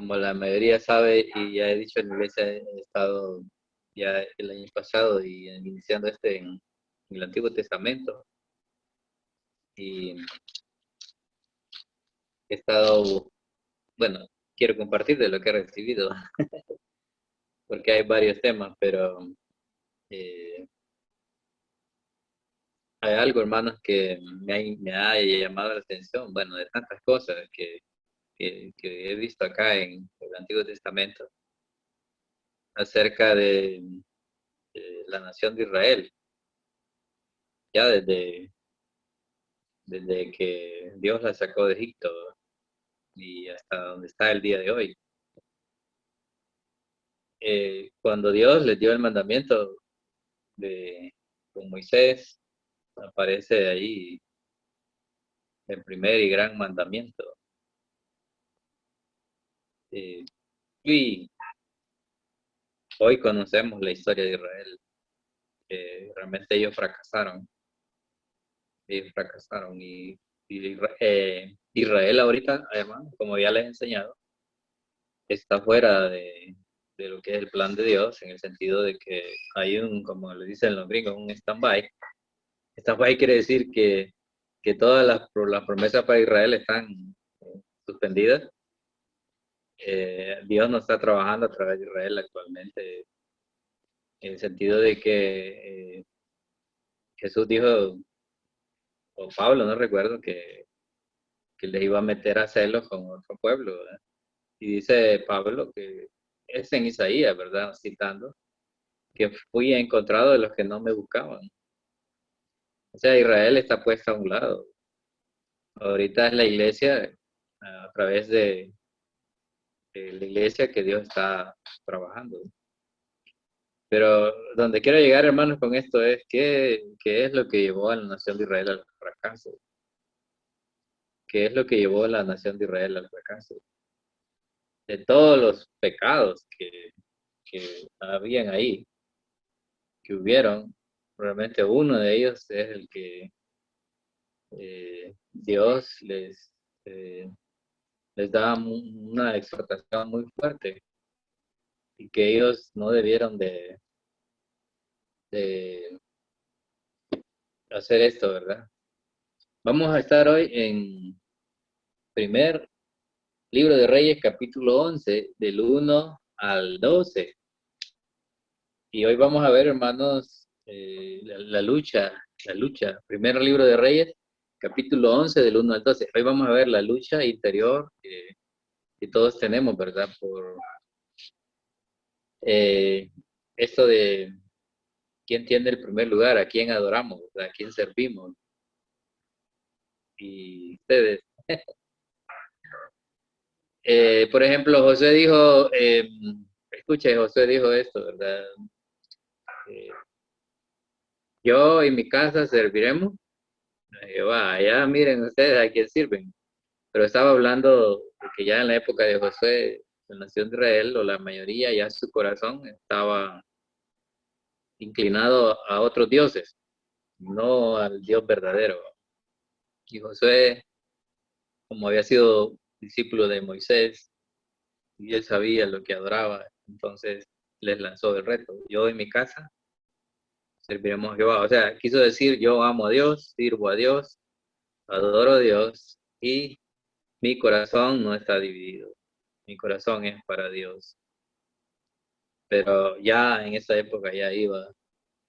como la mayoría sabe y ya he dicho en la iglesia, he estado ya el año pasado y iniciando en el Antiguo Testamento y he estado, bueno, quiero compartir de lo que he recibido porque hay varios temas, pero eh, hay algo, hermanos, que me ha llamado la atención, bueno, de tantas cosas que he visto acá en el Antiguo Testamento acerca de la nación de Israel, ya desde que Dios la sacó de Egipto y hasta donde está el día de hoy. Cuando Dios les dio el mandamiento con Moisés, aparece ahí el primer y gran mandamiento. Eh, y hoy conocemos la historia de Israel. Realmente ellos fracasaron Israel ahorita, además, como ya les he enseñado, está fuera de lo que es el plan de Dios, en el sentido de que hay como le dicen los gringos, un stand-by. Stand-by quiere decir que todas las promesas para Israel están suspendidas. Dios no está trabajando a través de Israel actualmente, en el sentido de que Jesús dijo, o Pablo, no recuerdo, que les iba a meter a celos con otro pueblo, ¿verdad? Y dice Pablo que es en Isaías, ¿verdad? Citando, que fui encontrado de los que no me buscaban. O sea, Israel está puesta a un lado. Ahorita es la iglesia, a través de la iglesia que Dios está trabajando. Pero donde quiero llegar, hermanos, con esto es qué es lo que llevó a la nación de Israel al fracaso. ¿Qué es lo que llevó a la nación de Israel al fracaso? De todos los pecados que habían ahí, que hubieron, realmente uno de ellos es el que Dios les da una exhortación muy fuerte y que ellos no debieron de hacer esto, ¿verdad? Vamos a estar hoy en primer libro de Reyes, capítulo 11, del 1 al 12. Y hoy vamos a ver, hermanos, la lucha, primer libro de Reyes, capítulo 11, del 1 al 12. Hoy vamos a ver la lucha interior que todos tenemos, ¿verdad? Por eh, esto de quién tiene el primer lugar, a quién adoramos, a quién servimos. Y ustedes. Por ejemplo, José dijo, escuche, José dijo esto, ¿verdad? Eh, yo y mi casa serviremos. Jehová, ya miren ustedes a quién sirven. Pero estaba hablando de que ya en la época de Josué, la nación de Israel, o la mayoría, ya su corazón estaba inclinado a otros dioses, no al Dios verdadero. Y Josué, como había sido discípulo de Moisés, y él sabía lo que adoraba, entonces les lanzó el reto. Yo en mi casa serviremos a Jehová. O sea, quiso decir, yo amo a Dios, sirvo a Dios, adoro a Dios, y mi corazón no está dividido. Mi corazón es para Dios. Pero ya en esa época ya iba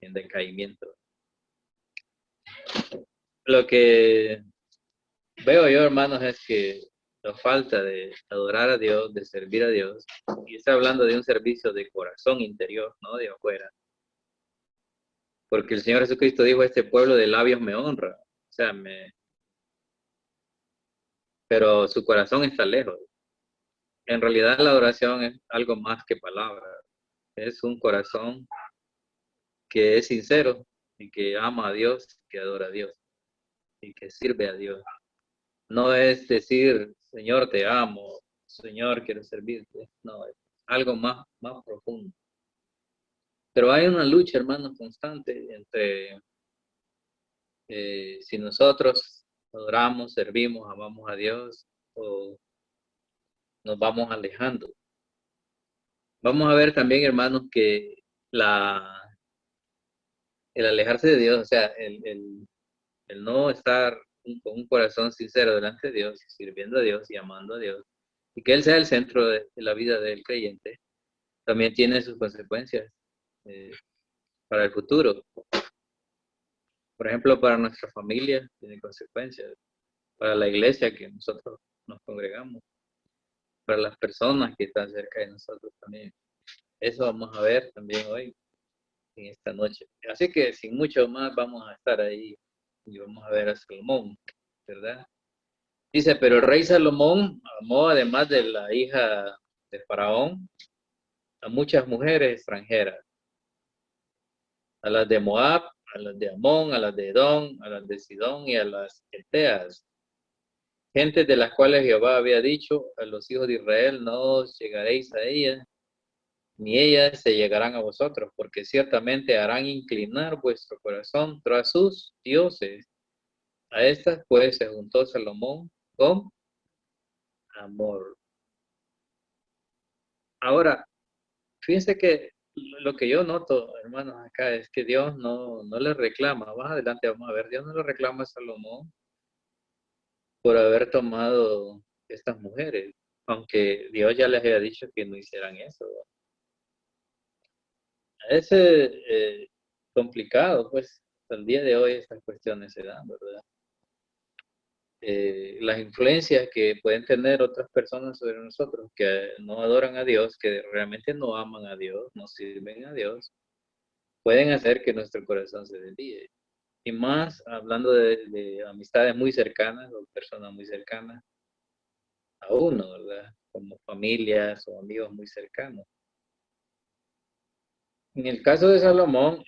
en decaimiento. Lo que veo yo, hermanos, es que la falta de adorar a Dios, de servir a Dios, y está hablando de un servicio de corazón interior, no de afuera, porque el Señor Jesucristo dijo, este pueblo de labios me honra, o sea, pero su corazón está lejos. En realidad la adoración es algo más que palabras, es un corazón que es sincero y que ama a Dios, que adora a Dios y que sirve a Dios. No es decir, Señor, te amo, Señor, quiero servirte. No, es algo más profundo. Pero hay una lucha, hermanos, constante entre si nosotros adoramos, servimos, amamos a Dios, o nos vamos alejando. Vamos a ver también, hermanos, que el alejarse de Dios, o sea, el no estar con un corazón sincero delante de Dios, sirviendo a Dios y amando a Dios, y que Él sea el centro de la vida del creyente, también tiene sus consecuencias eh, para el futuro. Por ejemplo, para nuestra familia tiene consecuencias, para la iglesia que nosotros nos congregamos, para las personas que están cerca de nosotros también. Eso vamos a ver también hoy, en esta noche. Así que sin mucho más vamos a estar ahí y vamos a ver a Salomón, ¿verdad? Dice, pero el rey Salomón amó, además de la hija de Faraón, a muchas mujeres extranjeras, a las de Moab, a las de Amón, a las de Edom, a las de Sidón y a las Eteas, gentes de las cuales Jehová había dicho a los hijos de Israel, no os llegaréis a ellas, ni ellas se llegarán a vosotros, porque ciertamente harán inclinar vuestro corazón tras sus dioses. A estas pues se juntó Salomón con amor. Ahora, fíjense que lo que yo noto, hermanos, acá es que Dios no le reclama. Más adelante vamos a ver, Dios no le reclama a Salomón por haber tomado estas mujeres, aunque Dios ya les había dicho que no hicieran eso. Es complicado, pues, hasta el día de hoy estas cuestiones se dan, ¿verdad? Las influencias que pueden tener otras personas sobre nosotros que no adoran a Dios, que realmente no aman a Dios, no sirven a Dios, pueden hacer que nuestro corazón se desvíe. Y más hablando de amistades muy cercanas o personas muy cercanas a uno, ¿verdad? Como familias o amigos muy cercanos. En el caso de Salomón,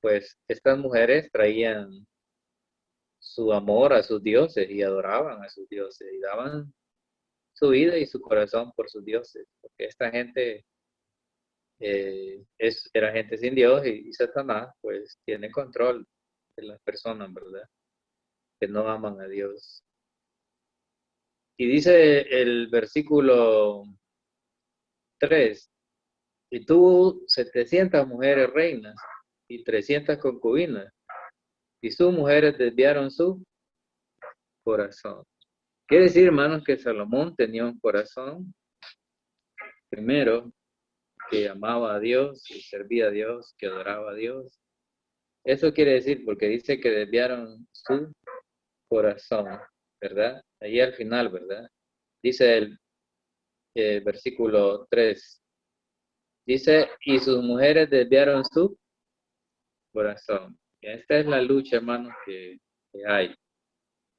pues estas mujeres traían su amor a sus dioses y adoraban a sus dioses y daban su vida y su corazón por sus dioses, porque esta gente era gente sin Dios y Satanás pues tiene control de las personas, ¿verdad? Que no aman a Dios. Y dice el versículo 3, y tuvo 700 mujeres reinas y 300 concubinas, y sus mujeres desviaron su corazón. Quiere decir, hermanos, que Salomón tenía un corazón, primero, que amaba a Dios, que servía a Dios, que adoraba a Dios. Eso quiere decir, porque dice que desviaron su corazón, ¿verdad? Ahí al final, ¿verdad? Dice el versículo 3, dice, y sus mujeres desviaron su corazón. Y esta es la lucha, hermanos, que hay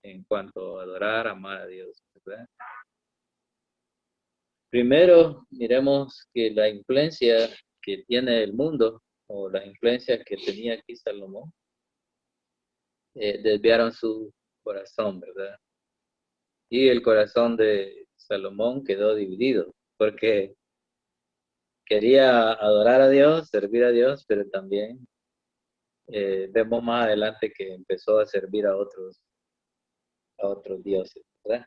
en cuanto a adorar, amar a Dios, ¿verdad? Primero, miremos que la influencia que tiene el mundo, o las influencias que tenía aquí Salomón, desviaron su corazón, ¿verdad? Y el corazón de Salomón quedó dividido, porque quería adorar a Dios, servir a Dios, pero también vemos más adelante que empezó a servir a otros dioses, ¿verdad?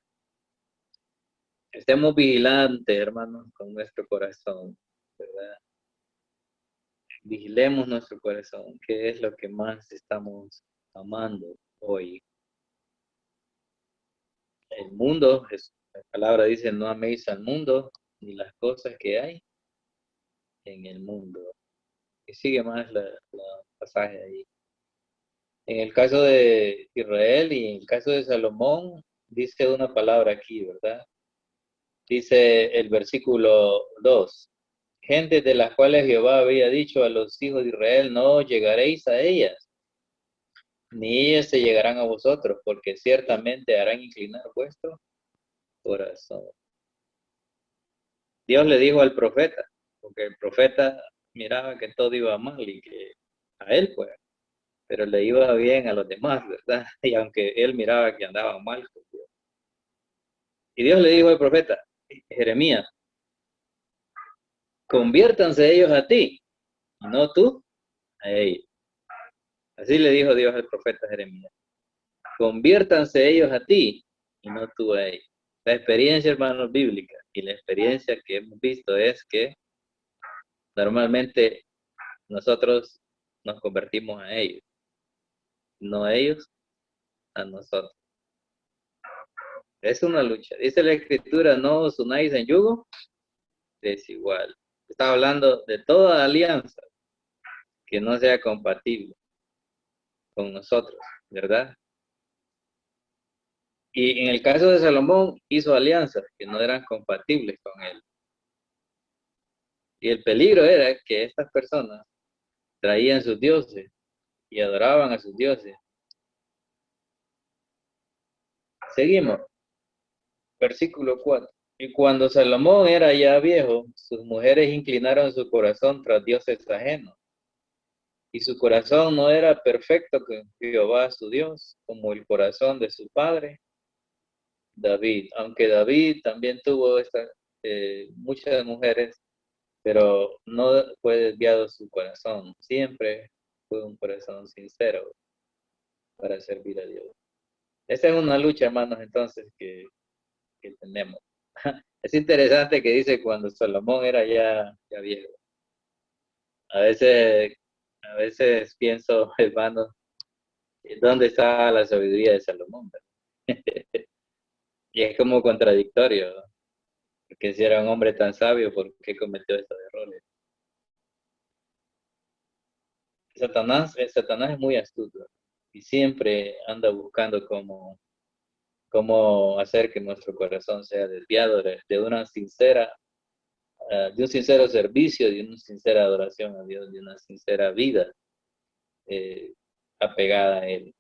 Estemos vigilantes, hermanos, con nuestro corazón, ¿verdad? Vigilemos nuestro corazón, qué es lo que más estamos amando hoy. El mundo, la palabra dice, no améis al mundo ni las cosas que hay en el mundo. Y sigue más la pasaje ahí. En el caso de Israel y en el caso de Salomón, dice una palabra aquí, ¿verdad? Dice el versículo 2, gente de las cuales Jehová había dicho a los hijos de Israel, no llegaréis a ellas, ni ellas se llegarán a vosotros, porque ciertamente harán inclinar vuestro corazón. Dios le dijo al profeta, porque el profeta miraba que todo iba mal y que a él pues, pero le iba bien a los demás, ¿verdad? Y aunque él miraba que andaban mal. Y Dios le dijo al profeta, Jeremías, conviértanse ellos a ti, y no tú a ellos. Así le dijo Dios al profeta Jeremías, conviértanse ellos a ti, y no tú a ellos. La experiencia, hermanos, bíblica y la experiencia que hemos visto es que normalmente nosotros nos convertimos a ellos, no ellos a nosotros. Es una lucha. Dice la Escritura, no os unáis en yugo desigual. Está hablando de toda alianza que no sea compatible con nosotros, ¿verdad? Y en el caso de Salomón, hizo alianzas que no eran compatibles con él. Y el peligro era que estas personas traían sus dioses y adoraban a sus dioses. Seguimos, versículo 4. Y cuando Salomón era ya viejo, sus mujeres inclinaron su corazón tras dioses ajenos. Y su corazón no era perfecto con Jehová su Dios, como el corazón de su padre David. Aunque David también tuvo muchas mujeres, pero no fue desviado su corazón. Siempre fue un corazón sincero para servir a Dios. Esta es una lucha, hermanos, entonces, que tenemos. Es interesante que dice cuando Salomón era ya viejo. A veces, a veces pienso, hermanos, ¿dónde está la sabiduría de Salomón? Y es como contradictorio, ¿no? Porque si era un hombre tan sabio, ¿por qué cometió estos errores? Satanás es muy astuto y siempre anda buscando cómo hacer que nuestro corazón sea desviado de una de un sincero servicio, de una sincera adoración a Dios, de una sincera vida eh, apegada a Él.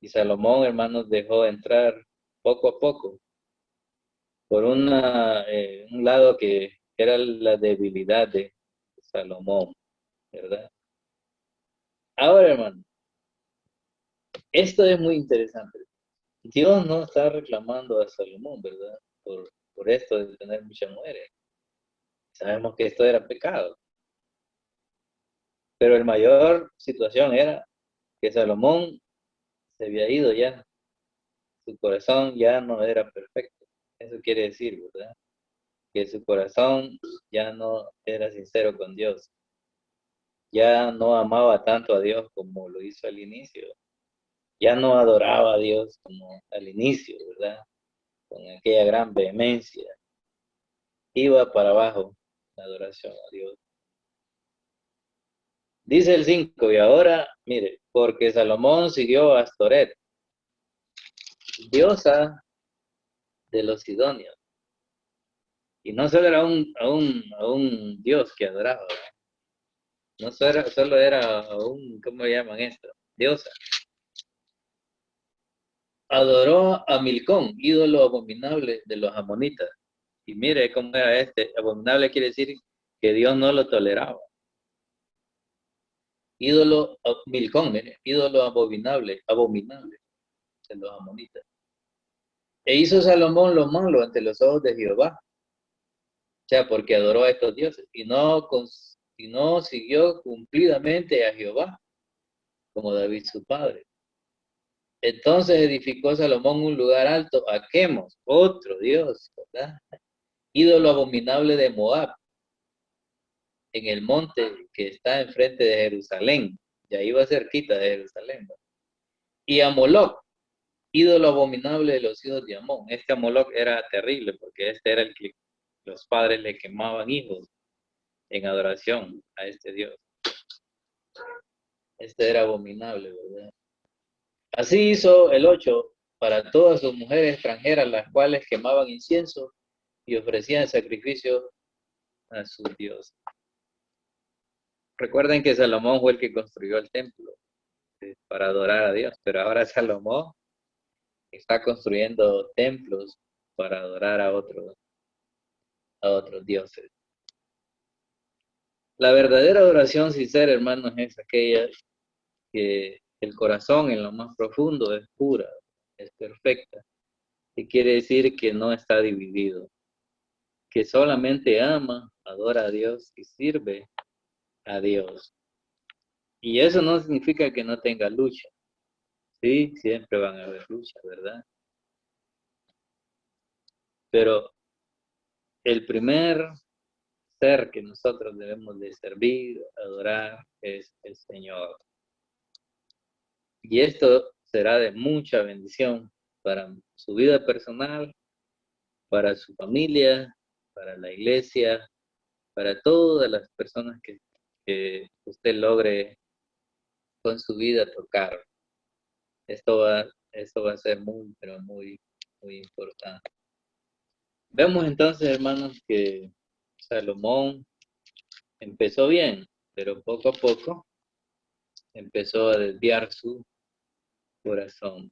Y Salomón, hermanos, dejó entrar poco a poco por un lado que era la debilidad de Salomón, ¿verdad? Ahora, hermano, esto es muy interesante. Dios no está reclamando a Salomón, ¿verdad? Por esto de tener muchas mujeres. Sabemos que esto era pecado. Pero la mayor situación era que Salomón se había ido ya. Su corazón ya no era perfecto. Eso quiere decir, ¿verdad? Que su corazón ya no era sincero con Dios. Ya no amaba tanto a Dios como lo hizo al inicio. Ya no adoraba a Dios como al inicio, ¿verdad? Con aquella gran vehemencia. Iba para abajo la adoración a Dios. Dice el 5, y ahora, mire, porque Salomón siguió a Astoret, diosa de los sidonios. Y no solo era a un dios que adoraba, no solo era ¿cómo llaman esto? Diosa. Adoró a Milcón, ídolo abominable de los amonitas. Y mire cómo era abominable quiere decir que Dios no lo toleraba. Milcón, mire, ídolo abominable de los amonitas. E hizo Salomón lo malo ante los ojos de Jehová, o sea, porque adoró a estos dioses y no siguió cumplidamente a Jehová, como David su padre. Entonces edificó Salomón un lugar alto a Quemos, otro dios, ¿verdad? Ídolo abominable de Moab, en el monte que está enfrente de Jerusalén, ya iba cerquita de Jerusalén, ¿verdad? Y a Moloc, ídolo abominable de los hijos de Amón. Este Moloc era terrible porque este era el que los padres le quemaban hijos en adoración a este Dios. Este era abominable, ¿verdad? Así hizo el 8 para todas sus mujeres extranjeras, las cuales quemaban incienso y ofrecían sacrificio a sus dioses. Recuerden que Salomón fue el que construyó el templo para adorar a Dios, pero ahora Salomón está construyendo templos para adorar a otros dioses. La verdadera adoración sincera, hermanos, es aquella que el corazón en lo más profundo es pura, es perfecta, y quiere decir que no está dividido, que solamente ama, adora a Dios y sirve a Dios. Y eso no significa que no tenga lucha. Sí, siempre van a haber luchas, ¿verdad? Pero el primer ser que nosotros debemos de servir, adorar, es el Señor. Y esto será de mucha bendición para su vida personal, para su familia, para la iglesia, para todas las personas que usted logre con su vida tocar. Esto va a ser muy, pero muy, muy importante. Vemos entonces, hermanos, que Salomón empezó bien, pero poco a poco empezó a desviar su corazón.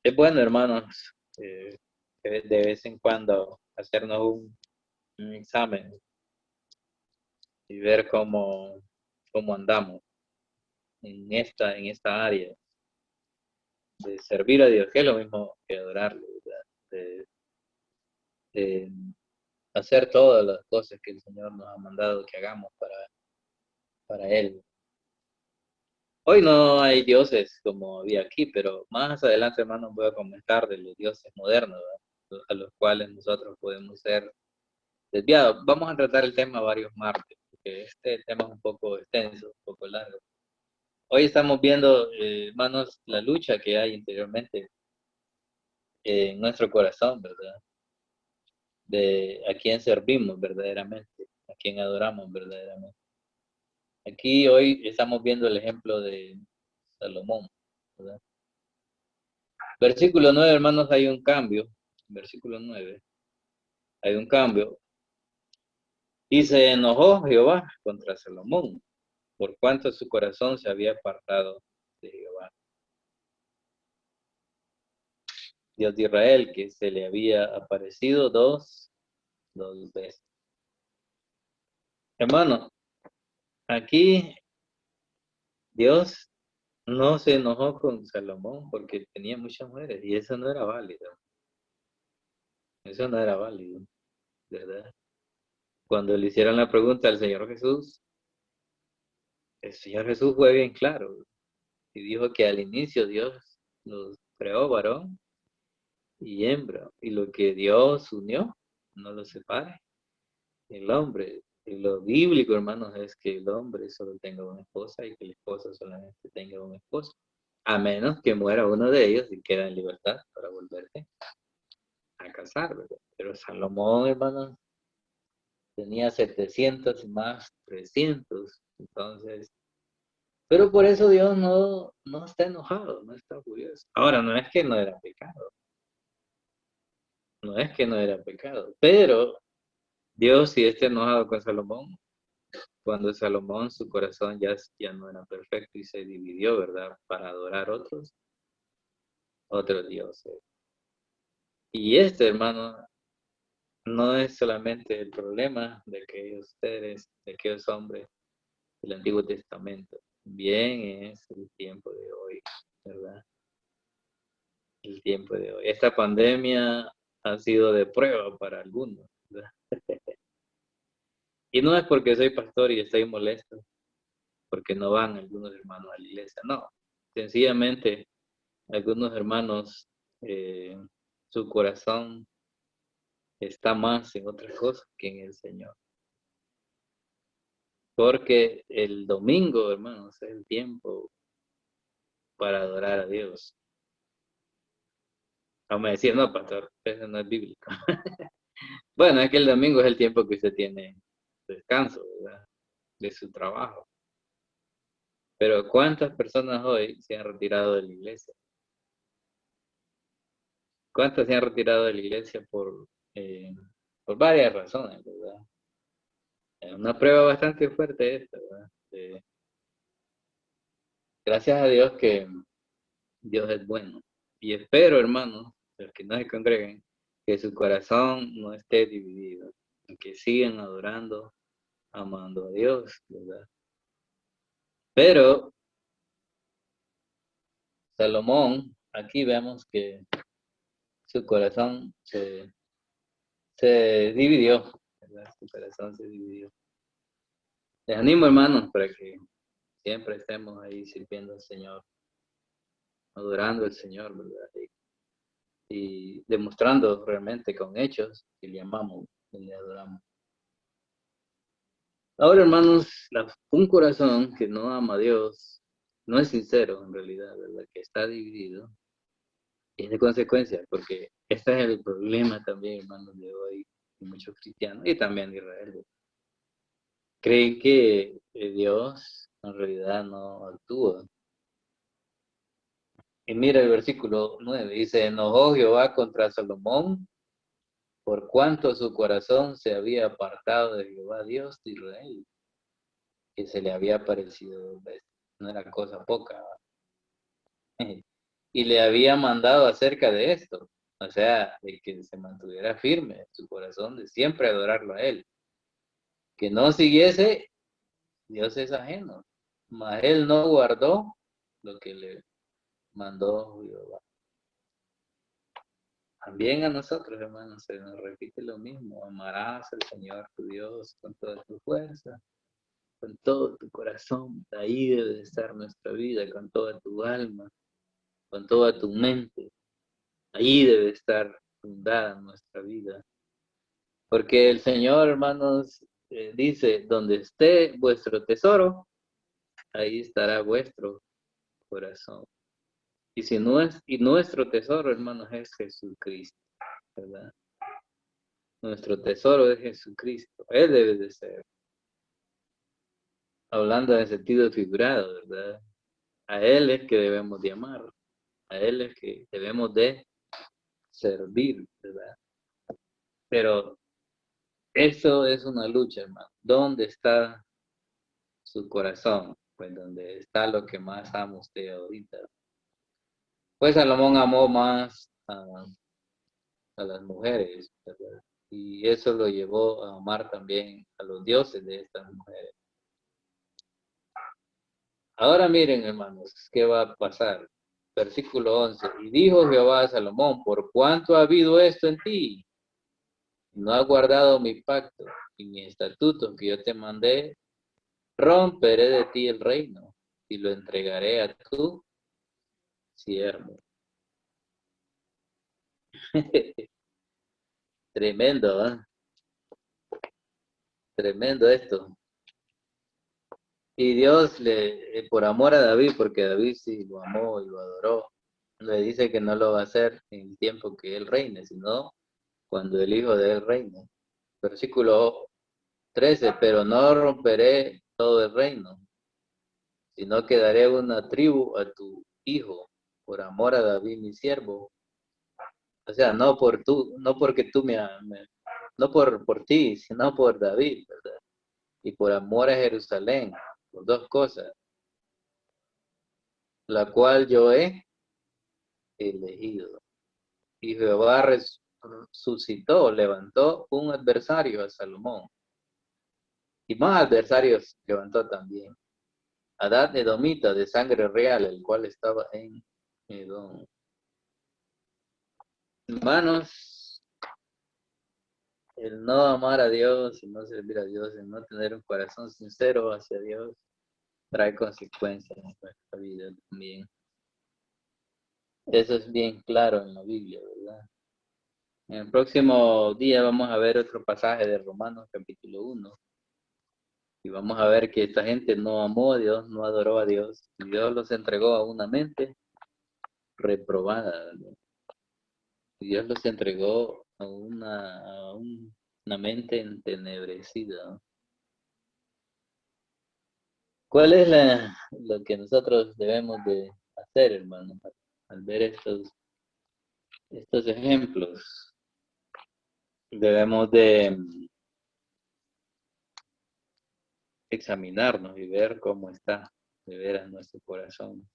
Es bueno, hermanos, de vez en cuando hacernos un examen y ver cómo andamos en esta área de servir a Dios, que es lo mismo que adorarlo, ¿verdad? De hacer todas las cosas que el Señor nos ha mandado que hagamos para Él. Hoy no hay dioses como había aquí, pero más adelante, hermanos, voy a comentar de los dioses modernos, ¿verdad? A los cuales nosotros podemos ser desviados. Vamos a tratar el tema varios martes, porque este tema es un poco extenso, un poco largo. Hoy estamos viendo, hermanos, la lucha que hay interiormente en nuestro corazón, ¿verdad? De a quién servimos verdaderamente, a quién adoramos verdaderamente. Aquí hoy estamos viendo el ejemplo de Salomón, ¿verdad? Versículo 9, hermanos, hay un cambio. Versículo 9, hay un cambio. Y se enojó Jehová contra Salomón, por cuanto su corazón se había apartado de Jehová, Dios de Israel, que se le había aparecido dos veces. Hermano, aquí Dios no se enojó con Salomón porque tenía muchas mujeres y eso no era válido. Eso no era válido, ¿verdad? Cuando le hicieron la pregunta al Señor Jesús, el Señor Jesús fue bien claro y dijo que al inicio Dios los creó varón y hembra, y lo que Dios unió, no lo separe. El hombre, y lo bíblico, hermanos, es que el hombre solo tenga una esposa y que la esposa solamente tenga un esposo, a menos que muera uno de ellos y queda en libertad para volverse a casar, ¿verdad? Pero Salomón, hermanos, tenía 700 y más 300, entonces, pero por eso Dios no está enojado, no está furioso. Ahora, no es que no era pecado, no es que no era pecado, pero Dios sí está enojado con Salomón, cuando Salomón su corazón ya no era perfecto y se dividió, ¿verdad? Para adorar otros dioses. Y este, hermano, no es solamente el problema de aquellos seres, de aquellos hombres del Antiguo Testamento. Bien es el tiempo de hoy, ¿verdad? El tiempo de hoy. Esta pandemia ha sido de prueba para algunos, ¿verdad? Y no es porque soy pastor y estoy molesto, porque no van algunos hermanos a la iglesia, no. Sencillamente, algunos hermanos, su corazón está más en otras cosas que en el Señor. Porque el domingo, hermanos, es el tiempo para adorar a Dios. Vamos a decir, no, pastor, eso no es bíblico. Bueno, es que el domingo es el tiempo que usted tiene descanso, ¿verdad? De su trabajo. Pero ¿cuántas personas hoy se han retirado de la iglesia? ¿Cuántas se han retirado de la iglesia por varias razones, ¿verdad? Es una prueba bastante fuerte esta, ¿verdad? Gracias a Dios que Dios es bueno. Y espero, hermanos, los que no se congreguen, que su corazón no esté dividido, que sigan adorando, amando a Dios, ¿verdad? Pero Salomón, aquí vemos que su corazón se dividió, ¿verdad? Su corazón se dividió. Les animo, hermanos, para que siempre estemos ahí sirviendo al Señor, adorando al Señor, ¿verdad? y demostrando realmente con hechos que le amamos y le adoramos. Ahora, hermanos, un corazón que no ama a Dios no es sincero en realidad, ¿verdad? Que está dividido, tiene consecuencias, porque este es el problema también, hermanos, de hoy, de muchos cristianos y también de Israel. Creen que Dios en realidad no actúa. Y mira el versículo 9, dice, enojó Jehová contra Salomón por cuanto su corazón se había apartado de Jehová Dios de Israel, que se le había aparecido 2 veces. No era cosa poca. Y le había mandado acerca de esto, o sea, de que se mantuviera firme su corazón de siempre adorarlo a él. Que no siguiese, Dios es ajeno, mas él no guardó lo que le mandó Jehová. También a nosotros, hermanos, se nos repite lo mismo. Amarás al Señor tu Dios con toda tu fuerza, con todo tu corazón. Ahí debe estar nuestra vida, con toda tu alma, con toda tu mente. Ahí debe estar fundada nuestra vida. Porque el Señor, hermanos, dice, donde esté vuestro tesoro, ahí estará vuestro corazón. Y si no es, y nuestro tesoro, hermanos, es Jesucristo, ¿verdad? Nuestro tesoro es Jesucristo. Él debe de ser. Hablando en sentido figurado, ¿verdad? A Él es que debemos de amar. A Él es que debemos de servir, ¿verdad? Pero eso es una lucha, hermano. ¿Dónde está su corazón? Pues donde está lo que más ama usted ahorita. Pues Salomón amó más a las mujeres, ¿verdad? Y eso lo llevó a amar también a los dioses de estas mujeres. Ahora miren, hermanos, ¿qué va a pasar? Versículo 11. Y dijo Jehová a Salomón, por cuánto ha habido esto en ti, no has guardado mi pacto y mi estatuto que yo te mandé, romperé de ti el reino y lo entregaré a tu siervo. Tremendo, ¿eh? Tremendo esto. Y Dios por amor a David, porque David sí lo amó y lo adoró, le dice que no lo va a hacer en el tiempo que él reine, sino cuando el hijo de él reine. Versículo 13, pero no romperé todo el reino, sino que daré una tribu a tu hijo, por amor a David mi siervo. O sea, no porque tú no por ti, sino por David, ¿verdad? Y por amor a Jerusalén, por 2 cosas, la cual yo he elegido. Y Jehová resucitó, levantó un adversario a Salomón. Y más adversarios levantó también. Adad Edomita, de sangre real, el cual estaba en Edom. Hermanos, el no amar a Dios, el no servir a Dios, el no tener un corazón sincero hacia Dios, trae consecuencias en nuestra vida también. Eso es bien claro en la Biblia, ¿verdad? En el próximo día vamos a ver otro pasaje de Romanos capítulo 1. Y vamos a ver que esta gente no amó a Dios, no adoró a Dios. Y Dios los entregó a una mente reprobada, ¿verdad? Y Dios los entregó a una mente entenebrecida. ¿Cuál es lo que nosotros debemos de hacer, hermano, al ver estos ejemplos? Debemos de examinarnos y ver cómo está de veras nuestro corazón.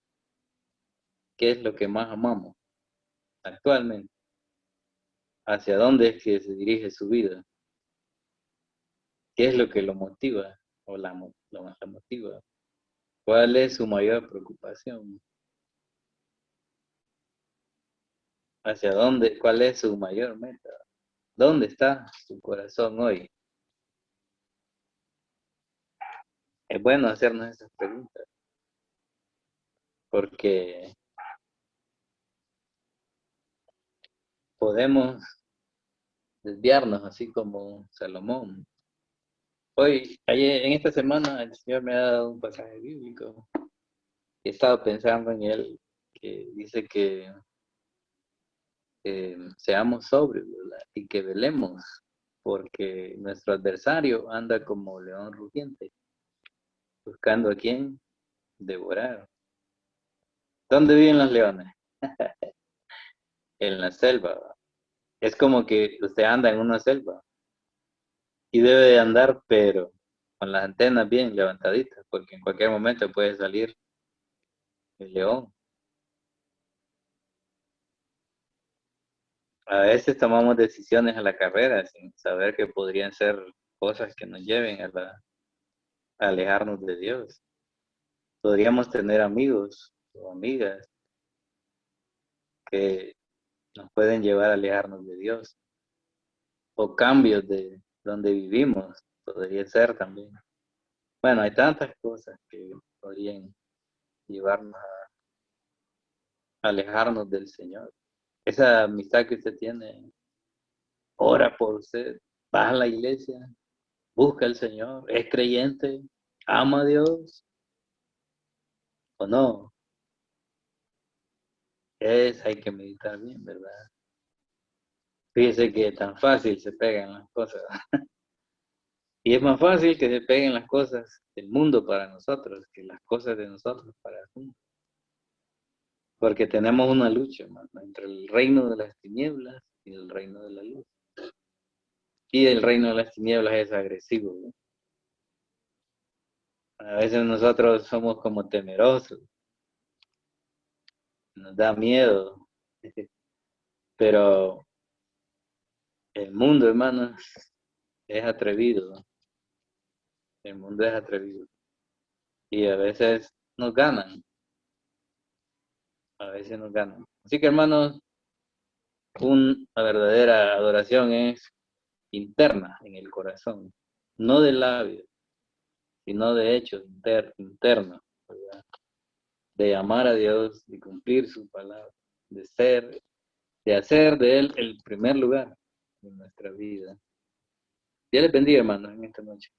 ¿Qué es lo que más amamos actualmente? ¿Hacia dónde es que se dirige su vida? ¿Qué es lo que lo motiva o la motiva? ¿Cuál es su mayor preocupación? ¿Hacia dónde? ¿Cuál es su mayor meta? ¿Dónde está su corazón hoy? Es bueno hacernos esas preguntas porque podemos desviarnos, así como Salomón. Hoy, ayer, en esta semana, el Señor me ha dado un pasaje bíblico. He estado pensando en él, que dice que seamos sobrios, ¿verdad? Y que velemos, porque nuestro adversario anda como león rugiente, buscando a quien devorar. ¿Dónde viven los leones? En la selva. ¿Va? Es como que usted anda en una selva y debe de andar, pero con las antenas bien levantaditas, porque en cualquier momento puede salir el león. A veces tomamos decisiones a la carrera sin saber que podrían ser cosas que nos lleven a alejarnos de Dios. Podríamos tener amigos o amigas que nos pueden llevar a alejarnos de Dios. O cambios de donde vivimos, podría ser también. Bueno, hay tantas cosas que podrían llevarnos a alejarnos del Señor. Esa amistad que usted tiene, ora por usted, va a la iglesia, busca al Señor, es creyente, ama a Dios o no. Hay que meditar bien, ¿verdad? Fíjese que tan fácil se pegan las cosas. Y es más fácil que se peguen las cosas del mundo para nosotros que las cosas de nosotros para el mundo. Porque tenemos una lucha, hermano, entre el reino de las tinieblas y el reino de la luz. Y el reino de las tinieblas es agresivo, ¿no? A veces nosotros somos como temerosos, nos da miedo, pero el mundo, hermanos, es atrevido. El mundo es atrevido. Y a veces nos ganan, a veces nos ganan. Así que, hermanos, una verdadera adoración es interna en el corazón, no de labios, sino de hechos internos, ¿verdad? De amar a Dios, de cumplir su palabra, de ser, de hacer de Él el primer lugar en nuestra vida. Dios les bendiga, hermanos, en esta noche.